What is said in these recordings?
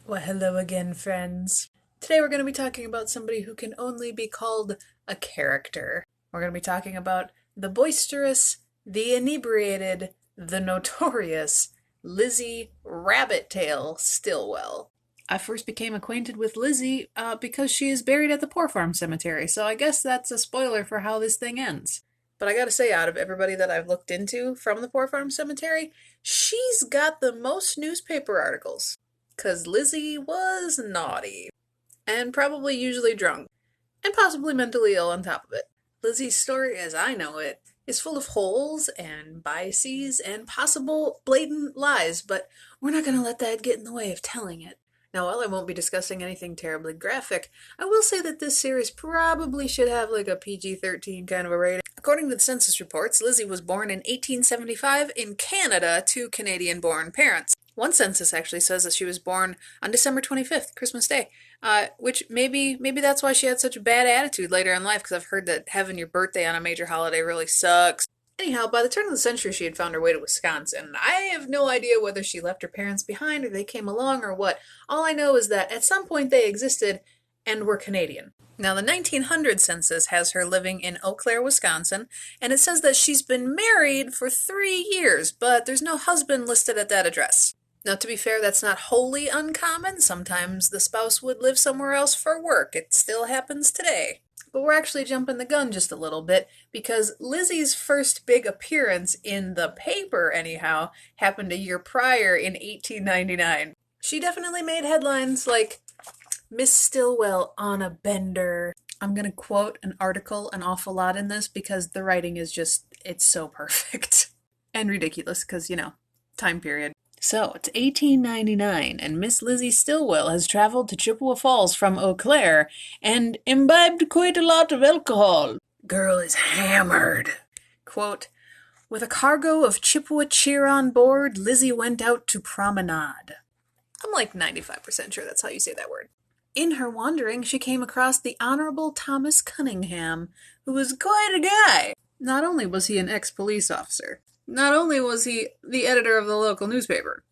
Well, hello again, friends. Today we're going to be talking about somebody who can only be called a character. We're going to be talking about the boisterous, the inebriated, the notorious Lizzie Rabbit-Tail Stillwell. I first became acquainted with Lizzie because she is buried at the Poor Farm Cemetery, so I guess that's a spoiler for how this thing ends. But I gotta say, out of everybody that I've looked into from the Poor Farm Cemetery, she's got the most newspaper articles. 'Cause Lizzie was naughty. And probably usually drunk. And possibly mentally ill on top of it. Lizzie's story, as I know it, is full of holes and biases and possible blatant lies, but we're not going to let that get in the way of telling it. Now, while I won't be discussing anything terribly graphic, I will say that this series probably should have like a PG-13 kind of a rating. According to the census reports, Lizzie was born in 1875 in Canada to Canadian-born parents. One census actually says that she was born on December 25th, Christmas Day, which maybe that's why she had such a bad attitude later in life, because I've heard that having your birthday on a major holiday really sucks. Anyhow, by the turn of the century, she had found her way to Wisconsin. I have no idea whether she left her parents behind or they came along or what. All I know is that at some point they existed and were Canadian. Now, the 1900 census has her living in Eau Claire, Wisconsin, and it says that she's been married for 3 years, but there's no husband listed at that address. Now, to be fair, that's not wholly uncommon. Sometimes the spouse would live somewhere else for work. It still happens today. But we're actually jumping the gun just a little bit, because Lizzie's first big appearance in the paper, anyhow, happened a year prior in 1899. She definitely made headlines like, Miss Stillwell on a bender. I'm going to quote an article an awful lot in this because the writing is just, it's so perfect. And ridiculous, because, time period. So, it's 1899, and Miss Lizzie Stillwell has traveled to Chippewa Falls from Eau Claire and imbibed quite a lot of alcohol. Girl is hammered. Quote, with a cargo of Chippewa cheer on board, Lizzie went out to promenade. I'm like 95% sure that's how you say that word. In her wandering, she came across the Honorable Thomas Cunningham, who was quite a guy. Not only was he an ex-police officer, not only was he the editor of the local newspaper,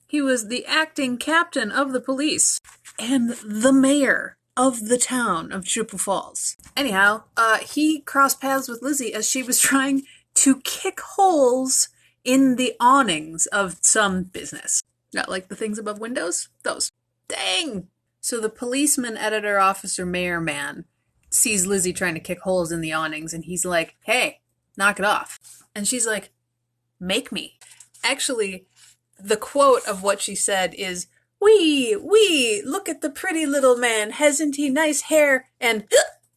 he was the acting captain of the police and the mayor of the town of Chippewa Falls. Anyhow, he crossed paths with Lizzie as she was trying to kick holes in the awnings of some business. Not like the things above windows? Those. Dang! So the policeman, editor, officer, mayor man sees Lizzie trying to kick holes in the awnings, and he's like, hey, knock it off. And she's like, make me. Actually, the quote of what she said is, wee, look at the pretty little man, hasn't he nice hair and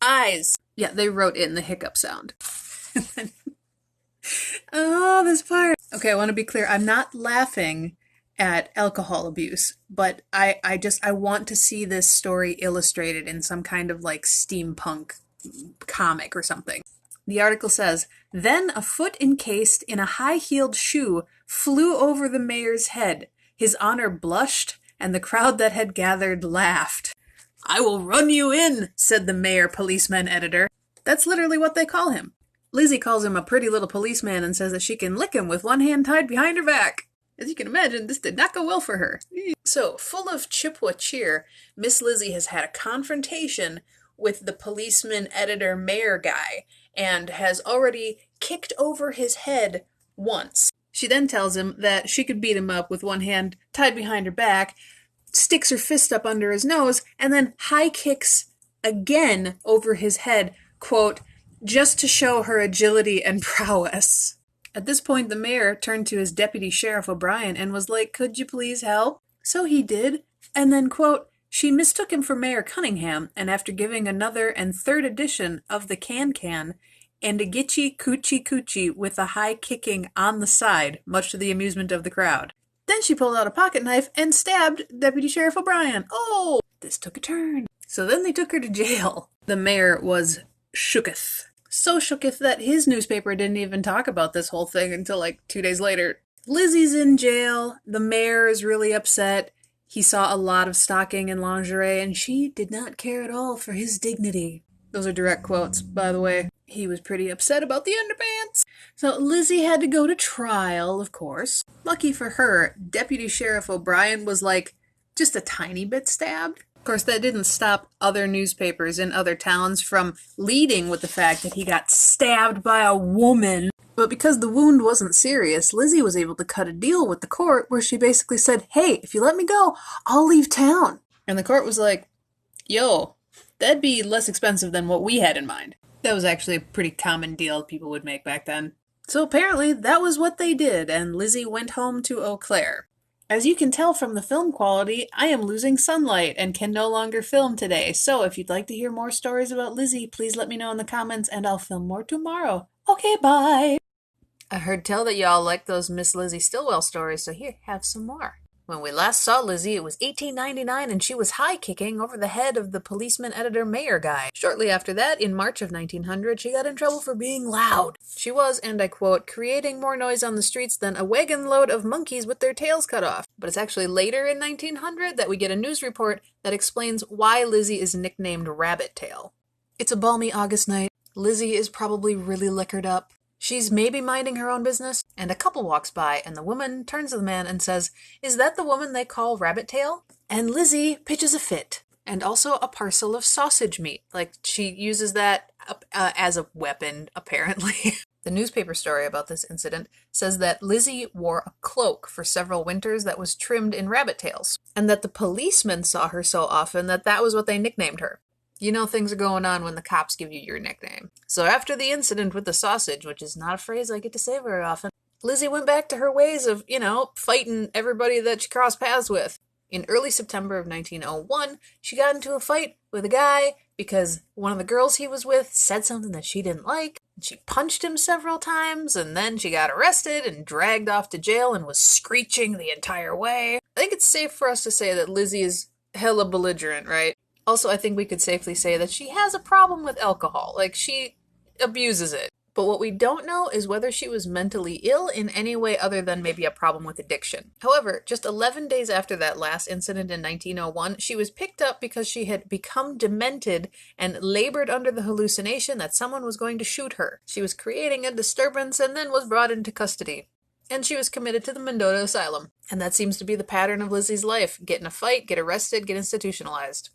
eyes? Yeah, they wrote in the hiccup sound. Oh, this part. Okay, I want to be clear. I'm not laughing at alcohol abuse, but I want to see this story illustrated in some kind of like steampunk comic or something. The article says, then a foot encased in a high-heeled shoe flew over the mayor's head. His honor blushed, and the crowd that had gathered laughed. I will run you in, said the mayor policeman editor. That's literally what they call him. Lizzie calls him a pretty little policeman and says that she can lick him with one hand tied behind her back. As you can imagine, this did not go well for her. So, full of Chippewa cheer, Miss Lizzie has had a confrontation with the policeman, editor, mayor guy, and has already kicked over his head once. She then tells him that she could beat him up with one hand tied behind her back, sticks her fist up under his nose, and then high kicks again over his head, quote, just to show her agility and prowess. At this point, the mayor turned to his deputy sheriff O'Brien and was like, could you please help? So he did, and then, quote, she mistook him for Mayor Cunningham, and after giving another and third edition of the can, and a gitchy coochie with a high kicking on the side, much to the amusement of the crowd. Then she pulled out a pocket knife and stabbed Deputy Sheriff O'Brien. Oh, this took a turn. So then they took her to jail. The mayor was shooketh. So shooketh that his newspaper didn't even talk about this whole thing until like 2 days later. Lizzie's in jail. The mayor is really upset. He saw a lot of stocking and lingerie, and she did not care at all for his dignity. Those are direct quotes, by the way. He was pretty upset about the underpants. So Lizzie had to go to trial, of course. Lucky for her, Deputy Sheriff O'Brien was like, just a tiny bit stabbed. Of course, that didn't stop other newspapers in other towns from leading with the fact that he got stabbed by a woman. But because the wound wasn't serious, Lizzie was able to cut a deal with the court where she basically said, hey, if you let me go, I'll leave town. And the court was like, yo, that'd be less expensive than what we had in mind. That was actually a pretty common deal people would make back then. So apparently that was what they did, and Lizzie went home to Eau Claire. As you can tell from the film quality, I am losing sunlight and can no longer film today, so if you'd like to hear more stories about Lizzie, please let me know in the comments and I'll film more tomorrow. Okay, bye! I heard tell that y'all like those Miss Lizzie Stillwell stories, so here, have some more. When we last saw Lizzie, it was 1899 and she was high-kicking over the head of the policeman editor mayor guy. Shortly after that, in March of 1900, she got in trouble for being loud. She was, and I quote, creating more noise on the streets than a wagon load of monkeys with their tails cut off. But it's actually later in 1900 that we get a news report that explains why Lizzie is nicknamed Rabbit Tail. It's a balmy August night. Lizzie is probably really liquored up. She's maybe minding her own business, and a couple walks by, and the woman turns to the man and says, is that the woman they call Rabbit Tail? And Lizzie pitches a fit, and also a parcel of sausage meat. Like, she uses that as a weapon, apparently. The newspaper story about this incident says that Lizzie wore a cloak for several winters that was trimmed in rabbit tails, and that the policemen saw her so often that that was what they nicknamed her. You know things are going on when the cops give you your nickname. So after the incident with the sausage, which is not a phrase I get to say very often, Lizzie went back to her ways of, fighting everybody that she crossed paths with. In early September of 1901, she got into a fight with a guy because one of the girls he was with said something that she didn't like. She punched him several times, and then she got arrested and dragged off to jail and was screeching the entire way. I think it's safe for us to say that Lizzie is hella belligerent, right? Also, I think we could safely say that she has a problem with alcohol. Like, she abuses it. But what we don't know is whether she was mentally ill in any way other than maybe a problem with addiction. However, just 11 days after that last incident in 1901, she was picked up because she had become demented and labored under the hallucination that someone was going to shoot her. She was creating a disturbance and then was brought into custody. And she was committed to the Mendota Asylum. And that seems to be the pattern of Lizzie's life. Get in a fight, get arrested, get institutionalized.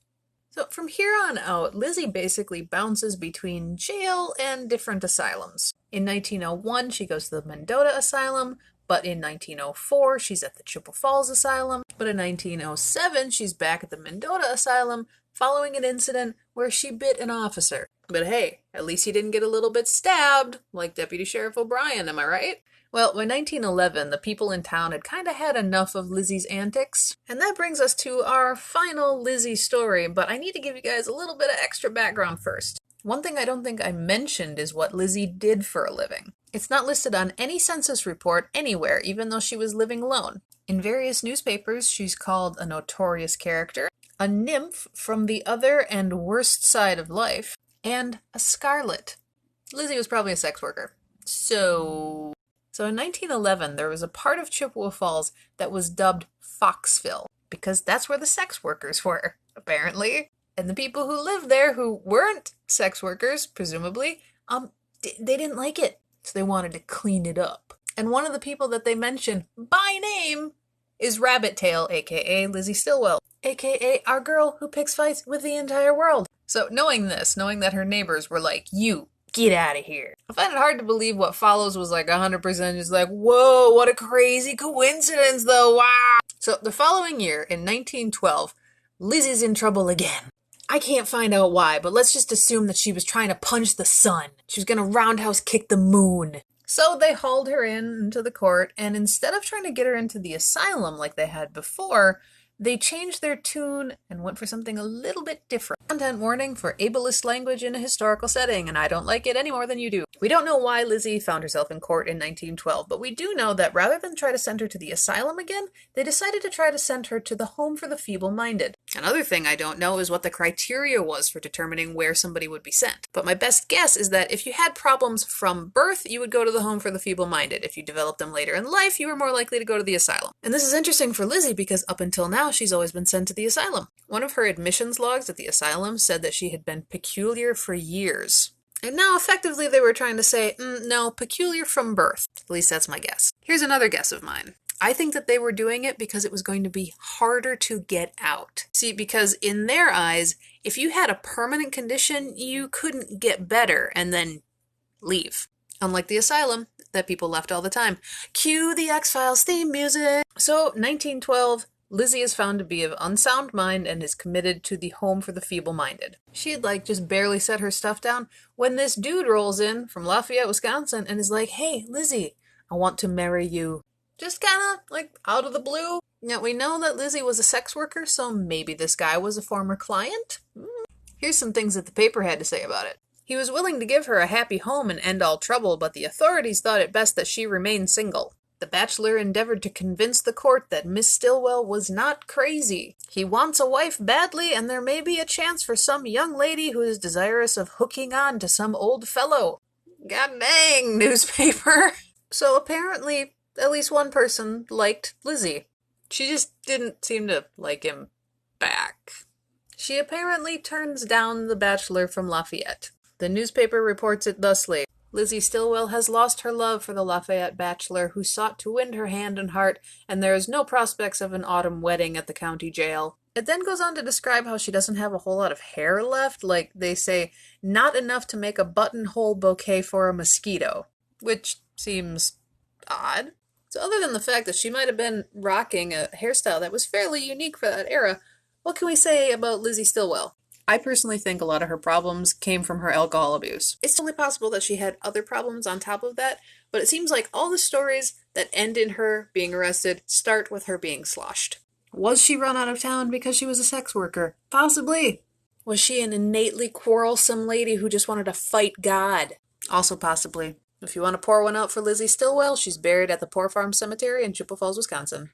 So from here on out, Lizzie basically bounces between jail and different asylums. In 1901, she goes to the Mendota Asylum, but in 1904, she's at the Chippewa Falls Asylum. But in 1907, she's back at the Mendota Asylum following an incident where she bit an officer. But hey, at least he didn't get a little bit stabbed, like Deputy Sheriff O'Brien, am I right? Well, by 1911, the people in town had kind of had enough of Lizzie's antics. And that brings us to our final Lizzie story, but I need to give you guys a little bit of extra background first. One thing I don't think I mentioned is what Lizzie did for a living. It's not listed on any census report anywhere, even though she was living alone. In various newspapers, she's called a notorious character, a nymph from the other and worst side of life, and a scarlet. Lizzie was probably a sex worker. So in 1911, there was a part of Chippewa Falls that was dubbed Foxville, because that's where the sex workers were, apparently. And the people who lived there who weren't sex workers, presumably, they didn't like it, so they wanted to clean it up. And one of the people that they mention by name is Rabbit Tail, aka Lizzie Stillwell, aka our girl who picks fights with the entire world. So knowing this, knowing that her neighbors were like, you, get out of here. I find it hard to believe what follows was like 100% just like, whoa, what a crazy coincidence though, wow. So the following year, in 1912, Lizzie's in trouble again. I can't find out why, but let's just assume that she was trying to punch the sun. She was gonna roundhouse kick the moon. So they hauled her into the court, and instead of trying to get her into the asylum like they had before, they changed their tune and went for something a little bit different. Content warning for ableist language in a historical setting, and I don't like it any more than you do. We don't know why Lizzie found herself in court in 1912, but we do know that rather than try to send her to the asylum again, they decided to try to send her to the Home for the Feeble-Minded. Another thing I don't know is what the criteria was for determining where somebody would be sent. But my best guess is that if you had problems from birth, you would go to the Home for the Feeble-Minded. If you developed them later in life, you were more likely to go to the asylum. And this is interesting for Lizzie because up until now, she's always been sent to the asylum. One of her admissions logs at the asylum said that she had been peculiar for years. And now effectively they were trying to say, no, peculiar from birth. At least that's my guess. Here's another guess of mine. I think that they were doing it because it was going to be harder to get out. See, because in their eyes, if you had a permanent condition, you couldn't get better and then leave. Unlike the asylum that people left all the time. Cue the X-Files theme music! So, 1912, Lizzie is found to be of unsound mind and is committed to the home for the feeble-minded. She had just barely set her stuff down when this dude rolls in from Lafayette, Wisconsin and is like, "Hey, Lizzie, I want to marry you." Just kind of out of the blue. Now, we know that Lizzie was a sex worker, so maybe this guy was a former client? Here's some things that the paper had to say about it. He was willing to give her a happy home and end all trouble, but the authorities thought it best that she remain single. The bachelor endeavored to convince the court that Miss Stillwell was not crazy. He wants a wife badly, and there may be a chance for some young lady who is desirous of hooking on to some old fellow. God dang, newspaper! So apparently, at least one person liked Lizzie. She just didn't seem to like him back. She apparently turns down the bachelor from Lafayette. The newspaper reports it thusly. Lizzie Stillwell has lost her love for the Lafayette bachelor who sought to win her hand and heart, and there is no prospects of an autumn wedding at the county jail. It then goes on to describe how she doesn't have a whole lot of hair left, they say, not enough to make a buttonhole bouquet for a mosquito, which seems odd. So other than the fact that she might have been rocking a hairstyle that was fairly unique for that era, what can we say about Lizzie Stillwell? I personally think a lot of her problems came from her alcohol abuse. It's only possible that she had other problems on top of that, but it seems like all the stories that end in her being arrested start with her being sloshed. Was she run out of town because she was a sex worker? Possibly. Was she an innately quarrelsome lady who just wanted to fight God? Also possibly. If you want to pour one out for Lizzie Stillwell, she's buried at the Poor Farm Cemetery in Chippewa Falls, Wisconsin.